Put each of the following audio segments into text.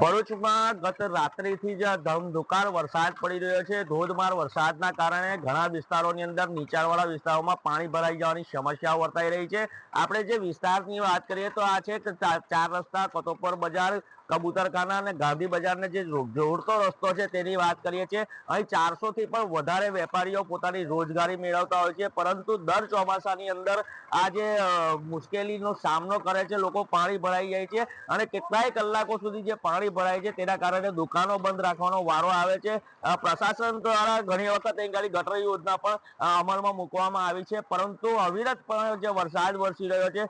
ભરૂચમાં ગત રાત્રિથી જ ધમધોકાર વરસાદ પડી રહ્યો છે। ધોધમાર વરસાદના કારણે ઘણા વિસ્તારોની અંદર નીચાણવાળા વિસ્તારોમાં પાણી ભરાઈ જવાની સમસ્યાઓ વર્તાઈ રહી છે। આપણે જે વિસ્તારની વાત કરીએ તો આ છે કે ચાર રસ્તા, કતોપર બજાર, કબૂતરખાના અને ગાંધી બજારને જે જોડતો રસ્તો છે તેની વાત કરીએ છીએ। અહીં 400 થી પણ વધારે વેપારીઓ પોતાની રોજગારી મેળવતા હોય છે, પરંતુ દર ચોમાસાની અંદર આ જે મુશ્કેલીનો સામનો કરે છે લોકો, પાણી ભરાઈ જાય છે અને કેટલાય કલાકો સુધી જે પાણી ભરાય છે તેના કારણે દુકાનો બંધ રાખવાનો વારો આવે છે। પ્રશાસન દ્વારા ઘણી વખત ગટર યોજના પણ અમલમાં મૂકવામાં આવી છે, પરંતુ અવિરત પણ જે વરસાદ વરસી રહ્યો છે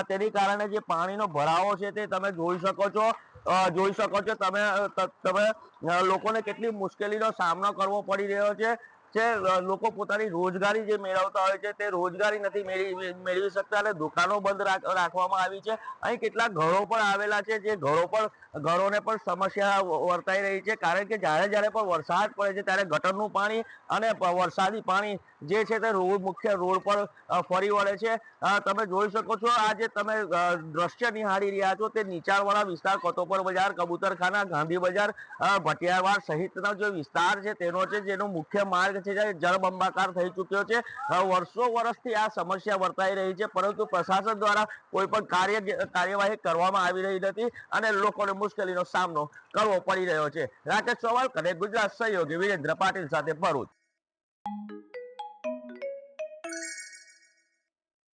તેની કારણે જે પાણીનો ભરાવો છે તે તમે જોઈ શકો છો। તમે લોકોને કેટલી મુશ્કેલીનો સામનો કરવો પડી રહ્યો છે। લોકો પોતાની રોજગારી જે મેળવતા હોય છે તે રોજગારી નથી મેળવી શકતા અને દુકાનો બંધ રાખવામાં આવી છે। અહીં કેટલાક ઘરો પણ આવેલા છે, જે ઘરોને પણ સમસ્યા વર્તાઈ રહી છે, કારણ કે જ્યારે પણ વરસાદ પડે છે ત્યારે ગટરનું પાણી અને વરસાદી પાણી જે છે તે મુખ્ય રોડ પર ફરી વળે છે। તમે જોઈ શકો છો, આ જે તમે દ્રશ્ય નિહાળી રહ્યા છો તે નીચાણવાળા વિસ્તાર, કતોપર બજાર, કબૂતરખાના, ગાંધી બજાર, ભટિયારવાડ સહિતનો જે વિસ્તાર છે તેનો છે, જેનો મુખ્ય માર્ગ છે જે જળબંબાકાર થઈ ચૂક્યો છે। વર્ષોથી આ સમસ્યા વર્તાઈ રહી છે, પરંતુ પ્રશાસન દ્વારા કોઈ પણ કાર્યવાહી કરવામાં આવી રહી નથી અને લોકોને મુશ્કેલીનો સામનો કરવો પડી રહ્યો છે। રાકેશ ચૌહાણ, કનેક્ટ ગુજરાત, સહયોગી વિરેન્દ્ર પાટીલ સાથે ભરૂચ।